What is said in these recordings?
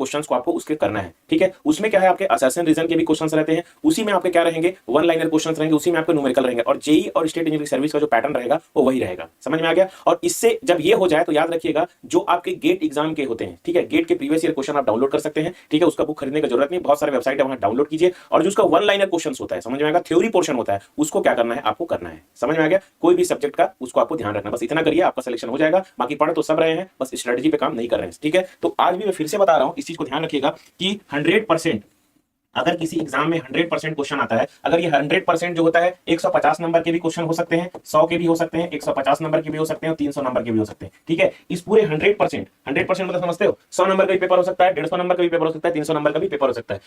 Questions को आपको उसके करना है, ठीक है। उसमें क्या है, आपके असर्शन रीजन के भी क्वेश्चंस रहते हैं, उसी में आपके क्या रहेंगे, वन लाइनर क्वेश्चंस रहेंगे, उसी में आपके न्यूमेरिकल रहेंगे, और जेई और स्टेट इंजीनियरिंग सर्विस का जो पैटर्न रहेगा वो वही रहेगा। समझ में आ गया। और इससे जब ये हो जाए तो याद रखिएगा, जो आपके गेट एग्जाम के होते हैं, ठीक है, गेट के प्रीवियस ईयर क्वेश्चन आप डाउनलोड कर सकते हैं, ठीक है, उसका बुक खरीदने की जरूरत नहीं, बहुत सारे वेबसाइट है वहां डाउनलोड कीजिए, और जो उसका वन लाइनर क्वेश्चन होता है, समझ में आएगा, थ्योरी पोर्शन होता है, उसको क्या करना है, आपको करना है। समझ में आ गया। कोई भी सब्जेक्ट का उसको आपको ध्यान रखना, बस इतना करिए, आपका सिलेक्शन हो जाएगा। बाकी पढ़ तो सब रहे हैं, बस स्ट्रेटजी पे काम नहीं कर रहे हैं, ठीक है। तो आज भी मैं फिर से बता रहा हूं, इस चीज को ध्यान रखिएगा कि 100% अगर किसी एग्जाम में 100% क्वेश्चन आता है, अगर ये 100% जो होता है 150 नंबर के भी क्वेश्चन हो सकते हैं, 100 के भी हो सकते हैं, 150 नंबर के भी हो सकते हैं, 300 नंबर के भी हो सकते हैं, ठीक है। इस पूरे 100% मतलब समझते हो, 100 नंबर का भी पेपर हो सकता है, 150 नंबर का भी पेपर हो सकता है, 300 नंबर का भी पेपर हो सकता है।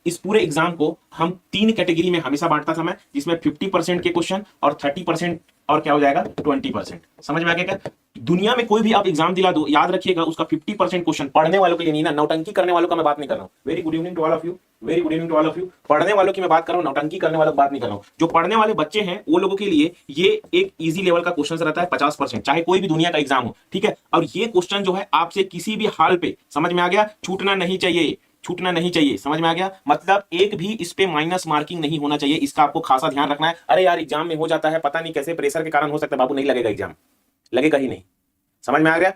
इस पूरे एग्जाम को हम 3 कैटेगरी में हमेशा बांटता था मैं, जिसमें 50% के क्वेश्चन और 30% और क्या हो जाएगा 20%। समझ में आ गया क्या। दुनिया में कोई भी आप एग्जाम दिला दो, याद रखिएगा उसका 50% क्वेश्चन पढ़ने वालों के लिए नहीं ना, नौटंकी करने वालों का मैं बात नहीं कर रहा हूं। Very good evening to all of you, very good evening to all of you. पढ़ने वालों की मैं बात कर रहा हूं, नौटंकी करने वालों की बात नहीं कर रहा हूं। जो पढ़ने वाले बच्चे हैं वो लोगों के लिए ये एक इजी लेवल का क्वेश्चन रहता है 50%, चाहे कोई भी दुनिया का एग्जाम हो, ठीक है। और ये क्वेश्चन जो है आपसे किसी भी हाल पे, समझ में आ गया, छूटना नहीं चाहिए, छूटना नहीं चाहिए। समझ में आ गया। मतलब एक भी इस पे माइनस मार्किंग नहीं होना चाहिए, इसका आपको खासा ध्यान रखना है। अरे यार एग्जाम में हो जाता है, पता नहीं कैसे प्रेशर के कारण हो सकता है, बाबू नहीं लगेगा एग्जाम, लगेगा ही नहीं। समझ में आ गया।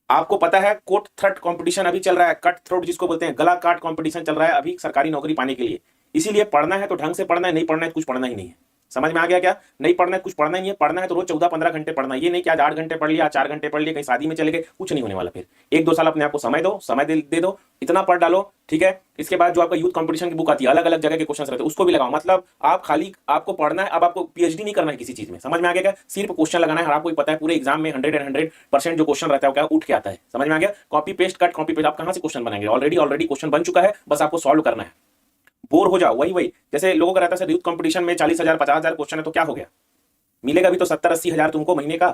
आपको पता है कोट थ्रोट कंपटीशन अभी चल रहा है, कट थ्रोट जिसको बोलते हैं, गला काट कंपटीशन चल रहा है अभी सरकारी नौकरी पाने के लिए। इसीलिए पढ़ना है तो ढंग से पढ़ना है, नहीं पढ़ना है कुछ पढ़ना ही नहीं है। समझ में आ गया क्या। नहीं पढ़ना है कुछ पढ़ना ही नहीं है, पढ़ना है तो रोज 14-15 घंटे पढ़ना है। ये नहीं कि आज 8 घंटे पढ़ लिया, 4 घंटे पढ़ लिया, कहीं शादी में चले गए, कुछ नहीं होने वाला। फिर 1-2 साल अपने आप को समय दो, समय दे दो, इतना पढ़ डालो, ठीक है। इसके बाद जो आपका यूथ कंपटीशन की बुक आती है, अलग अलग जगह के क्वेश्चन रहते हैं, उसको भी लगाओ। मतलब आप खाली आपको पढ़ना है, अब आपको पीएचडी नहीं करना है किसी चीज में। समझ में आ गया क्या। सिर्फ क्वेश्चन लगाना है, और आपको पता है पूरे एग्जाम में 100% जो क्वेश्चन रहता है क्या उठ के आता है। समझ में आ गया। Copy paste cut copy paste, आप कहां से क्वेश्चन बनाएंगे, ऑलरेडी क्वेश्चन बन चुका है, बस आपको सॉल्व करना है। बोर हो जाओ, वही जैसे लोगों का रहता है यूथ कंपटीशन में 40,000 50,000 क्वेश्चन है, तो क्या हो गया, मिलेगा भी तो 70-80 हजार तुमको महीने का।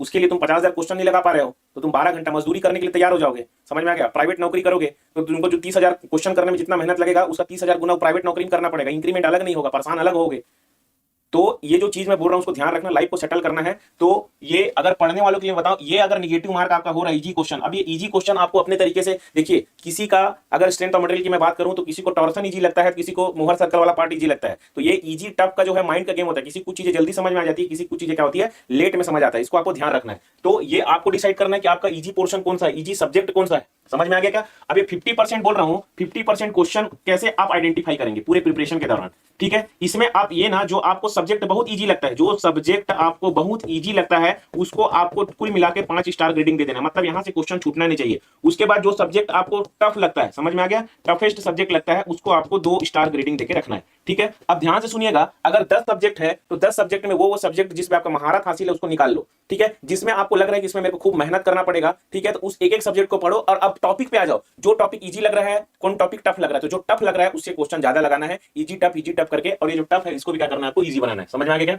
उसके लिए तुम 50,000 क्वेश्चन नहीं लगा पा रहे हो, तो तुम 12 घंटा मजदूरी करने के लिए तैयार हो जाओगे। समझ में आ गया। प्राइवेट नौकरी करोगे तो तुमको जो 30,000 क्वेश्चन करने में जितना मेहनत लगेगा, उसका 30,000 गुना प्राइवेट नौकरी में करना पड़ेगा। इंक्रीमेंट अलग नहीं होगा, परेशान अलग होगे। तो ये जो चीज मैं बोल रहा हूं उसको ध्यान रखना, लाइफ को सेटल करना है। तो ये अगर पढ़ने वालों के लिए बताओ, ये अगर निगेटिव मार्क आपका हो रहा है इजी क्वेश्चन, अब ये इजी क्वेश्चन आपको अपने तरीके से देखिए, किसी का अगर स्ट्रेंथ ऑफ मटेरियल की मैं बात करूं तो किसी को टॉर्सन इजी लगता है, किसी को मोहर सर्कल वाला पार्ट इजी लगता है। तो ये इजी टफ का जो है माइंड का गेम होता है। किसी कुछ चीजें जल्दी समझ में आ जाती है, किसी कुछ चीजें क्या होती है लेट में समझ आता है। इसको आपको ध्यान रखना है। तो ये आपको डिसाइड करना है कि आपका इजी पोर्शन कौन सा है, इजी सब्जेक्ट कौन सा है। समझ में आ गया क्या। अब ये 50% बोल रहा हूं, 50% क्वेश्चन कैसे आप आइडेंटिफाई करेंगे पूरे प्रिपरेशन के दौरान, ठीक है। इसमें आप ये ना, जो आपको सब्जेक्ट बहुत इजी लगता है, जो सब्जेक्ट आपको बहुत इजी लगता है उसको आपको कुल मिला के 5 स्टार ग्रेडिंग दे देना। मतलब यहां से क्वेश्चन छूटना नहीं चाहिए। उसके बाद जो सब्जेक्ट आपको टफ लगता है, समझ में आ गया, टफेस्ट सब्जेक्ट लगता है, उसको आपको 2 स्टार ग्रेडिंग देके रखना है, ठीक है। अब ध्यान से सुनिएगा, अगर 10 सब्जेक्ट है तो 10 सब्जेक्ट में वो सब्जेक्ट जिसमें आपका महारत हासिल है उसको निकाल लो, ठीक है। जिसमें आपको लग रहा है कि इसमें मेरे को खूब मेहनत करना पड़ेगा, ठीक है, तो उस एक सब्जेक्ट को पढ़ो। और अब टॉपिक पे आ जाओ, जो टॉपिक इजी लग रहा है, कौन टॉपिक टफ लग रहा है, तो जो टफ लग रहा है उससे क्वेश्चन ज्यादा लगाना है, इजी टफ करके। और ये जो टफ है इसको भी क्या करना है, आपको इजी बनाना है। समझ में आ गया क्या।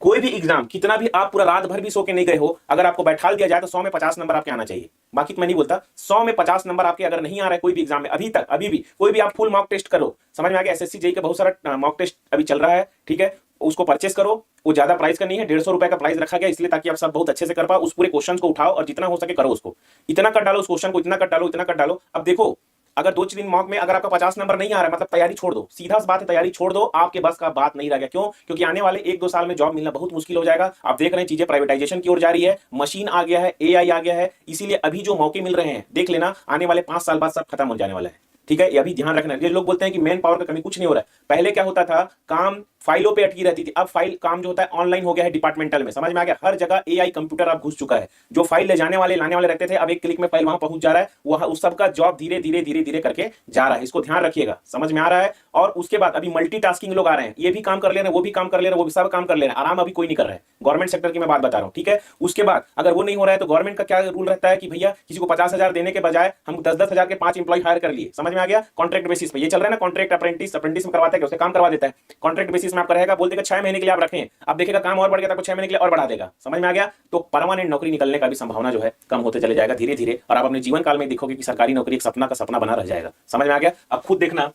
कोई भी एग्जाम कितना भी आप पूरा रात भर भी सो के नहीं गए हो, अगर आपको बैठाल दिया जाए तो 100 में 50 नंबर आपके आना चाहिए। बाकी तो मैं नहीं बोलता, 100 में 50 नंबर आपके अगर नहीं आ रहा है कोई भी एग्जाम में अभी तक, अभी भी कोई भी आप फुल मॉक टेस्ट करो। समझ में आ गया। एसएससी जेई का बहुत सारा मॉक टेस्ट अभी चल रहा है, ठीक है, उसको परचेस करो। वो ज्यादा प्राइस का नहीं है, 150 रुपए का प्राइस रखा गया इसलिए ताकि आप सब बहुत अच्छे से कर पाओ। उस पूरे क्वेश्चन को उठाओ और जितना हो सके करो उसको। इतना कर डालो उस क्वेश्चन को, इतना कर डालो, इतना कर डालो। अब देखो, अगर 2 दिन मॉक में अगर आपका 50 नंबर नहीं आ रहा है, मतलब तैयारी छोड़ दो, सीधा सी बात है, तैयारी छोड़ दो। आपके बस का बात नहीं रह गया। क्यों। क्योंकि आने वाले 1-2 साल में जॉब मिलना बहुत मुश्किल हो जाएगा। आप देख रहे हैं चीजें प्राइवेटाइजेशन की ओर जा रही है, मशीन आ गया है, एआई आ गया है। इसीलिए अभी जो मौके मिल रहे हैं देख लेना, आने वाले 5 साल बाद सब खत्म हो जाने वाला है, ठीक है। ये अभी ध्यान रखना। ये लोग बोलते हैं कि मैन पावर का कमी, कुछ नहीं हो रहा है। पहले क्या होता था, काम फाइलों पे अटकी रहती थी, अब फाइल काम जो होता है ऑनलाइन हो गया है डिपार्टमेंटल में। समझ में आ गया। हर जगह एआई कंप्यूटर अब घुस चुका है। जो फाइल ले जाने वाले लाने वाले रहते थे, अब एक क्लिक में फाइल वहां पहुंच जा रहा है। वह उस सबका जॉब धीरे धीरे करके जा रहा है। इसको ध्यान रखिएगा। समझ में आ रहा है। और उसके बाद अभी मल्टीटास्किंग लोग आ रहे हैं, ये भी काम कर ले रहे हैं, वो भी काम कर ले रहे हैं, वो भी सब काम कर ले रहे हैं। आराम अभी कोई नहीं कर रहा है। गवर्नमेंट सेक्टर की मैं बात बता रहा हूं, ठीक है। उसके बाद अगर वो नहीं हो रहा है तो गवर्नमेंट का क्या रूल रहता है कि भैया किसी को 50,000 देने के बजाय हम 10-10 हजार के 5 इंप्लॉय हायर कर लिए। समझ में आ गया। कॉन्ट्रैक्ट बेसिस पे ये चल रहा है ना, कॉन्ट्रैक्ट अप्रेंटिस में करवाता है, उसे काम करवा देता है। कॉन्ट्रैक्ट बेसिस में आपका रहेगा, बोल देगा 6 महीने के लिए आप रखें, अब देखेगा काम और बढ़ गया तो 6 महीने के लिए और बढ़ा देगा। समझ में आ गया। तो परमानेंट नौकरी निकलने का भी संभावना जो है कम होते चले जाएगा धीरे धीरे। और आप अपने जीवन काल में देखोगे कि सरकारी नौकरी एक सपना का सपना बना रह जाएगा। समझ में आ गया। अब खुद देखना,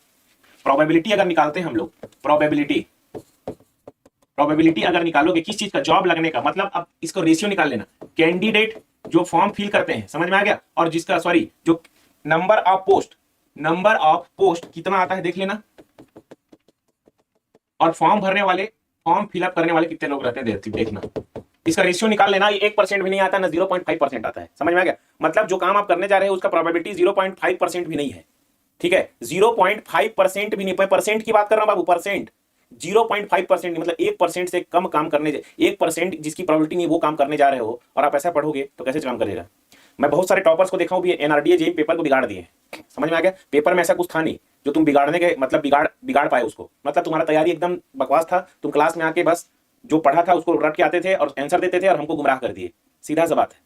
प्रोबेबिलिटी अगर निकालते हैं हम लोग, प्रोबेबिलिटी प्रोबेबिलिटी अगर निकालोगे किस चीज का, जॉब लगने का, मतलब अब इसको रेशियो निकाल लेना, कैंडिडेट जो फॉर्म फिल करते हैं, समझ में आ गया, और जिसका सॉरी जो नंबर ऑफ पोस्ट कितना आता है देख लेना, और फॉर्म भरने वाले, फॉर्म फिलअप करने वाले कितने लोग रहते हैं देखना, इसका रेशियो निकाल लेना। 1% भी नहीं आता, ना 0.5% आता है, समझ में आ गया। मतलब जो काम आप करने जा रहे हैं उसका प्रोबेबिलिटी 0.5% भी नहीं है, ठीक है, 0.5% भी नहीं, परसेंट की बात कर रहा हूं बाबू, परसेंट 0.5% मतलब 1% से कम काम करने, 1% जिसकी प्रोबेबिलिटी नहीं वो काम करने जा रहे हो, और आप ऐसा पढ़ोगे तो कैसे काम करेगा। मैं बहुत सारे टॉपर्स को देखा हूं भी एनआरडीए जेईई पेपर को बिगाड़ दिए, समझ में आ गया। पेपर में ऐसा कुछ था नहीं जो तुम बिगाड़ने के मतलब बिगाड़ पाए उसको, मतलब तुम्हारा तैयारी एकदम बकवास था, तुम क्लास में आके बस जो पढ़ा था उसको रट के आते थे और आंसर देते थे और हमको गुमराह कर दिए, सीधा सा बात है,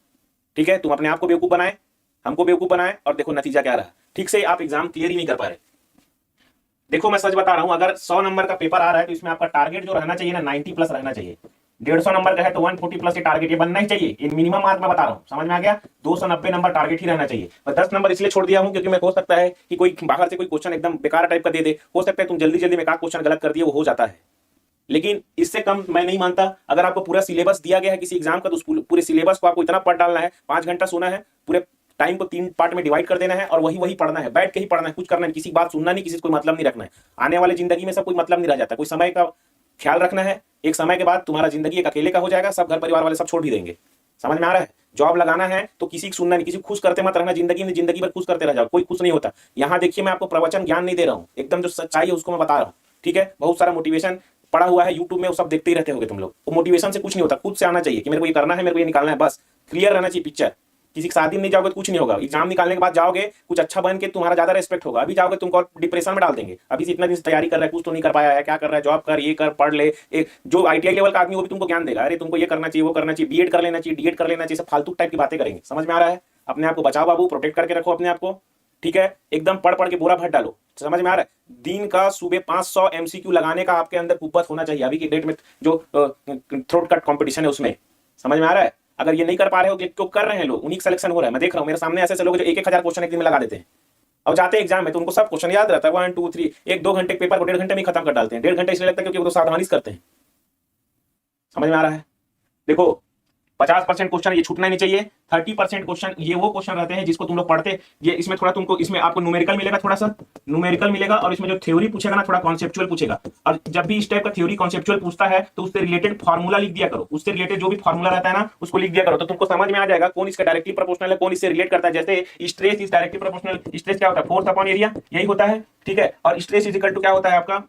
ठीक है। तुम अपने आप को बेवकूफ बनाए, हमको बेवकूफ बनाए, और देखो नतीजा क्या रहा, ठीक से आप एग्जाम क्लियर ही नहीं कर पा रहे। देखो मैं सच बता रहा हूं, अगर 100 नंबर का पेपर आ रहा है तो इसमें आपका टारगेट जो रहना चाहिए ना 90 प्लस रहना चाहिए। 150 नंबर का है तो 140 प्लस टारगेट ये बनना ही चाहिए, ये मिनिमम मार्क मैं बता रहा हूं, समझ में आ गया। 290 नंबर टारगेट ही रहना चाहिए। मैं 10 नंबर इसलिए छोड़ दिया हूं क्योंकि मैं हो सकता है कि कोई बाहर से कोई क्वेश्चन एकदम बेकार टाइप का दे दे, हो सकता है तुम जल्दी जल्दी में एक क्वेश्चन गलत कर दिए, वो हो जाता है, लेकिन इससे कम मैं नहीं मानता। अगर आपको पूरा सिलेबस दिया गया है किसी एग्जाम का तो उस पूरे सिलेबस को आपको इतना पढ़ डालना है, 5 घंटा सोना है, पूरे टाइम को 3 पार्ट में डिवाइड कर देना है और वही पढ़ना है, बैठ के ही पढ़ना है, कुछ करना है, किसी की बात सुनना नहीं, किसी से कोई मतलब नहीं रखना है। आने वाले जिंदगी में सब कोई मतलब नहीं रह जाता, कोई समय का ख्याल रखना है। एक समय के बाद तुम्हारा जिंदगी एक अकेले का हो जाएगा, सब घर परिवार वाले सब छोड़ भी देंगे, समझ में आ रहा है। जॉब लगाना है तो किसी को सुनना नहीं, किसी को खुश करते मत रहना, जिंदगी भर खुश करते रह जाओ, कोई खुश नहीं होता। यहाँ देखिए मैं आपको प्रवचन ज्ञान नहीं दे रहा हूँ, एकदम जो सच्चाई है उसको मैं बता रहा हूँ, ठीक है। बहुत सारा मोटिवेशन पड़ा हुआ है यूट्यूब में, वो सब देखते ही रहते होंगे तुम लोग। वो मोटिवेशन से कुछ नहीं होता, खुद से आना चाहिए कि मेरे को ये करना है, मेरे को ये निकालना है, बस क्लियर रहना चाहिए पिक्चर। किसी की शादी में नहीं जाओगे तो कुछ नहीं होगा, एग्जाम निकालने के बाद जाओगे कुछ अच्छा बन के तुम्हारा ज्यादा रेस्पेक्ट होगा। अभी जाओगे तुमको और डिप्रेशन में डाल देंगे, अभी से इतना दिन से तैयारी कर रहा है, कुछ तो नहीं कर पाया है, क्या कर रहा है, जॉब कर, ये कर, पढ़ ले। जो आईटीआई लेवल का आदमी वो भी तुमको ज्ञान देगा, अरे तुमको ये करना चाहिए, वो करना चाहिए, बीएड कर लेना चाहिए, डीएड कर लेना चाहिए, सब फालतू टाइप की बातें करेंगे, समझ में आ रहा है। अपने आप को बचाओ बाबू, प्रोटेक्ट करके रखो अपने आप को, ठीक है। एकदम पढ़ के बोरा भर डालो, समझ में आ रहा है। दिन का सुबह 500 एमसीक्यू लगाने का आपके अंदर कुव्वत होना चाहिए। अभी की डेट में जो थ्रोट कट कंपटीशन है उसमें, समझ में आ रहा है। अगर ये नहीं कर पा रहे हो, क्यों कर रहे हैं लोग, उन्हीं सिलेक्शन हो रहा है। मैं देख रहा हूं मेरे सामने ऐसे लोग जो 1,000 क्वेश्चन एक दिन में लगा देते हैं, अब जाते हैं एग्जाम में तो उनको सब क्वेश्चन याद रहता है, 1 2 3, 1-2 घंटे पेपर को 1.5 घंटे में खत्म कर डालते हैं। 1.5 घंटे इसलिए लगता है क्योंकि वो तो सावधानी करते हैं, समझ में आ रहा है। देखो 50% क्वेश्चन ये छूटना नहीं चाहिए। 30% क्वेश्चन ये वो क्वेश्चन रहते हैं जिसको तुम लोग पढ़ते, ये इसमें थोड़ा तुमको, इसमें आपको न्यूमेरिकल मिलेगा, थोड़ा सा न्यूमेरिकल मिलेगा, और इसमें जो थ्योरी पूछेगा ना थोड़ा कॉन्सेप्चुअल पूछेगा। और जब भी इस टाइप का थ्योरी कॉन्सेप्चुअल पूछता है तो उससे रिलेटेड फार्मूला लिख दिया करो, उससे रिलेटेड जो भी फार्मूला रहता है ना उसको लिख दिया करो, तो तुमको समझ में आ जाएगा कौन इसका डायरेक्टली प्रोपोर्शनल है, कौन इससे रिलेट करता है। जैसे stress is directly proportional, stress क्या होता है, फोर्स अपॉन एरिया, यही होता है, ठीक है। और स्ट्रेस इज इक्वल टू क्या होता है आपका,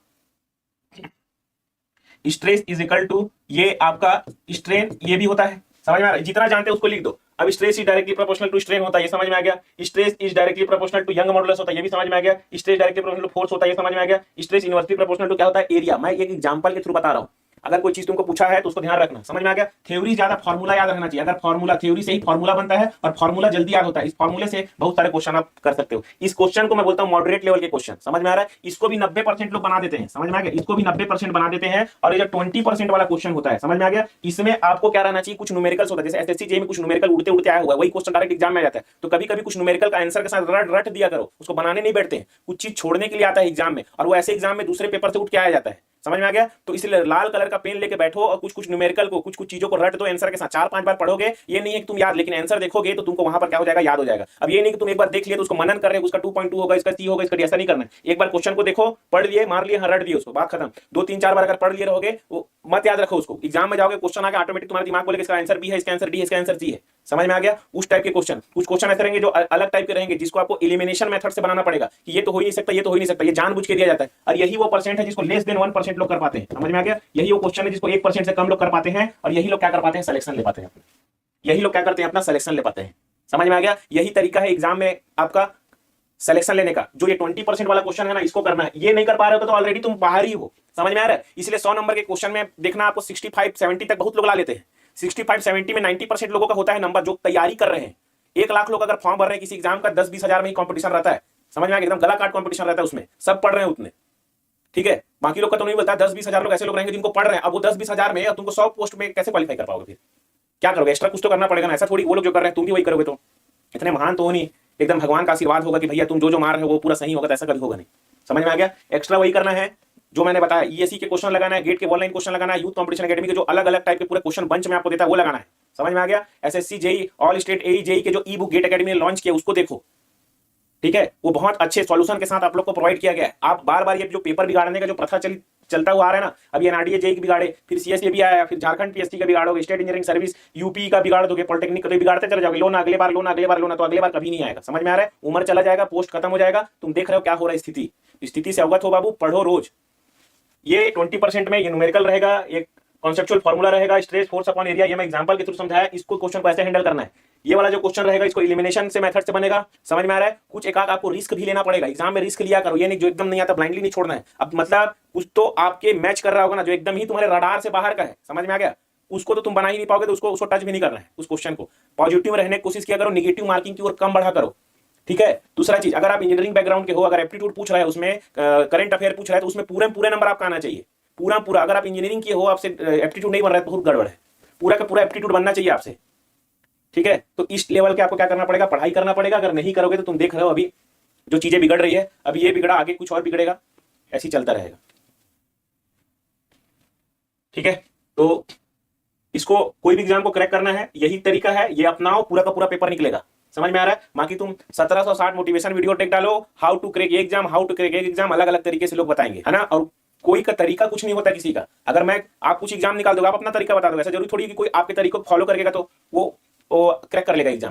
स्ट्रेस इज इक्वल टू ये आपका स्ट्रेन, ये भी होता है, समझ में आ रहा है। जितना जानते हैं उसको लिख दो। अब stress is directly proportional to strain होता है, ये समझ में आ गया। Stress is directly proportional to Young modulus होता है, ये भी समझ में आ गया। Stress directly proportional to force होता है, ये समझ में आ गया। स्ट्रेस इनवर्सली प्रोपोर्शनल टू क्या होता है, एरिया। मैं एक एग्जांपल के थ्रू बता रहा हूं, अगर कोई चीज तुमको पूछा है तो उसको ध्यान रखना, समझ में आ गया। थ्योरी ज्यादा, फार्मूला याद रखना चाहिए। अगर फार्मूला, थ्योरी से ही फार्मूला बनता है और फार्मूला जल्दी याद होता है, इस फार्मूले से बहुत सारे क्वेश्चन आप कर सकते हो। इस क्वेश्चन को मैं बोलता हूं मॉडरेट लेवल के क्वेश्चन, समझ में आ रहा है। इसको भी 90% लोग बना देते हैं, समझ में आ गया। इसको भी 90% बना देते हैं। और ये जो 20% वाला क्वेश्चन होता है, समझ में आ गया, इसमें आपको क्या रहना चाहिए, कुछ न्यूमेरिकल्स होता है। जैसे एसएससी जेईई में कुछ न्यूमेरिकल उड़ते उड़ते आया हुआ है, वही क्वेश्चन डायरेक्ट एग्जाम में आ जाता है। तो कभी कभी कुछ न्यूमेरिकल का आंसर के साथ रट दिया करो, उसको बनाने नहीं बैठते हैं, कुछ चीज छोड़ने के लिए आता है एग्जाम में, और वो ऐसे एग्जाम में दूसरे पेपर से उठ के आया जाता है, समझ में आ गया। तो इसलिए लाल कलर का पेन लेके बैठो और कुछ न्यूमेरिकल को, कुछ चीजों को रट दो आंसर के साथ। 4-5 बार पढ़ोगे, ये नहीं है कि तुम याद, लेकिन आंसर देखोगे तो तुमको वहां पर क्या हो जाएगा, याद हो जाएगा। अब ये नहीं कि तुम एक बार देख लिए तो उसको मनन कर रहे हो, उसका 2.2 होगा, इसका 3 होगा, इसका ऐसा नहीं करना है। एक बार क्वेश्चन को देखो, पढ़ लिए, मार लिए, रट दिए, उसको बात खत्म। 2-3-4 बार अगर पढ़ लिए रहोगे, वो मत याद रखो उसको। एग्जाम में जाओगे, क्वेश्चन आगे ऑटोमेटिक तुम्हारा दिमाग बोलेगा इसका आंसर बी है, इसका आंसर डी है, इसका आंसर सी है, समझ में आ गया। उस टाइप के क्वेश्चन, कुछ क्वेश्चन ऐसे रहेंगे जो अलग टाइप के रहेंगे, जिसको आपको एलिमिनेशन मेथड से बनाना पड़ेगा कि ये तो हो ही नहीं सकता, ये तो हो ही नहीं सकता, ये जानबूझ के दिया जाता है। और यही वो परसेंट है जिसको लेस देन 1% लोग कर पाते हैं, समझ में आ गया। यही वो क्वेश्चन है जिसको 1% से कम लोग कर पाते हैं, और यही लोग क्या कर पाते हैं, सिलेक्शन ले पाते हैं। यही लोग क्या करते हैं, अपना सिलेक्शन ले पाते हैं, समझ में आ गया। यही तरीका है एग्जाम में आपका सिलेक्शन लेने का। जो ये 20% वाला क्वेश्चन है ना, इसको करना है। ये नहीं कर पा रहे हो तो ऑलरेडी तुम बाहर ही हो, समझ में आ रहा है। इसलिए 100 नंबर के क्वेश्चन में देखना, आपको 65-70 तक बहुत लोग ला लेते हैं। 65-70 में 90% लोगों का होता है नंबर, जो तैयारी कर रहे हैं। 1 लाख लोग अगर फॉर्म भर रहे हैं किसी एग्जाम का, 10-20 हजार में ही कॉम्पिटिशन रहता है, समझ में आ गया। एकदम गला काट कॉम्पिटिशन रहता है उसमें, सब पढ़ रहे हैं उतने, ठीक है। बाकी लोग का तो नहीं बोलता। 10-20 हजार लोग ऐसे लोग रहेंगे जिनको पढ़ रहे हैं। अब वो 10-20 हजार में तुमको 100 पोस्ट में कैसे क्वालिफाई कर पाओगे, फिर क्या करोगे, एक्स्ट्रा कुछ तो करना पड़ेगा ना। ऐसा थोड़ी वो लोग जो कर रहे हैं तुम भी वही करोगे, तो इतने महान तो हो नहीं। एकदम भगवान का आशीर्वाद होगा कि भैया तुम जो मार रहे हो वो पूरा सही होगा, तो ऐसा कभी होगा नहीं, समझ में आ गया। एक्स्ट्रा वही करना है जो मैंने बताया, ईएससी के क्वेश्चन लगाना है, गेट के ऑनलाइन क्वेश्चन लगाना है, यूथ कंपटीशन एकेडमी के जो अलग अलग टाइप के पूरे क्वेश्चन बंच में आपको देता है वो लगाना है। समझ में आ गया? एसएससी जेई ऑल स्टेट एई जेई के जो ई बुक गेट एकेडमी ने लॉन्च किया उसको देखो, ठीक है, वो बहुत अच्छे सॉल्यूशन के साथ आप लोग को प्रोवाइड किया गया है। आप बार बार ये जो पेपर बिगाड़ने का जो प्रथा चलता हुआ आ रहा है ना, अभी एनआरडीए जेई बिगाड़े, फिर सीएसए भी आया, फिर झारखंड पीएससी का बिगाड़ोगे, स्टेट इंजीनियरिंग सर्विस यूपी का बिगाड़ दोगे, पॉलिटेक्निक का तो बिगाड़ते चले जाओगे, लोन अगले बार लोन अगले बार लोन, तो अगले बार कभी नहीं आएगा। समझ में आ रहा है? उम्र चला जाएगा, पोस्ट खत्म हो जाएगा, तुम देख रहे हो क्या हो रहा है स्थिति। स्थिति से अवगत हो बाबू, पढ़ो रोज। ये 20% में ये न्यूमेरिकल रहेगा, एक कॉन्सेप्चुअल फॉर्मूला रहेगा, स्ट्रेस फोर्स अपॉन एरिया, ये मैं एग्जांपल के थ्रू समझाया। इसको क्वेश्चन को ऐसे हैंडल करना है। ये वाला जो क्वेश्चन रहेगा इसको एलिमिनेशन से मेथड से बनेगा। समझ में आ रहा है? कुछ एक आध आपको रिस्क भी लेना पड़ेगा, एग्जाम में रिस्क लिया करो, ये नहीं जो एकदम नहीं आता ब्लाइंडली नहीं छोड़ना है। अब मतलब कुछ तो आपके मैच कर रहा होगा ना, जो एकदम ही तुम्हारे रडार से बाहर का है। समझ में आ गया? उसको तो तुम बना ही नहीं पाओगे, तो उसको टच भी नहीं करना है। उस क्वेश्चन को पॉजिटिव रहने की कोशिश किया करो, निगेटिव मार्किंग की ओर कम बढ़ा करो, ठीक है। दूसरा चीज, अगर आप इंजीनियरिंग बैकग्राउंड के हो, अगर एप्टीट्यूड पूछ रहा है उसमें, करंट अफेयर पूछ रहा है, तो उसमें पूरे नंबर आपका आना चाहिए, पूरा। अगर आप इंजीनियरिंग किए हो, आपसे एप्टीट्यूड नहीं बन रहा है तो बहुत गड़बड़ है। पूरा का पूरा एप्टीट्यूड बनना चाहिए आपसे, ठीक है। तो इस लेवल के आपको क्या करना पड़ेगा, पढ़ाई करना पड़ेगा। अगर नहीं करोगे तो तुम देख रहे हो अभी जो चीजें बिगड़ रही है, अभी ये बिगड़ा, आगे कुछ और बिगड़ेगा, ऐसे ही चलता रहेगा, ठीक है। तो इसको कोई भी एग्जाम को क्रैक करना है, यही तरीका है, ये अपनाओ, पूरा का पूरा पेपर निकलेगा। समझ में आ रहा है? बाकी तुम 1760 मोटिवेशन वीडियो टेक डालो, how to crack exam, how to crack exam, अलग अलग तरीके से लोग बताएंगे, है ना। और कोई का तरीका कुछ नहीं होता किसी का। अगर मैं आप कुछ एग्जाम निकाल दोगे, आप अपना तरीका बता दोगे, ऐसा जरूरी थोड़ी कि कोई आपके तरीके को फॉलो करेगा तो वो क्रैक कर लेगा एग्जाम।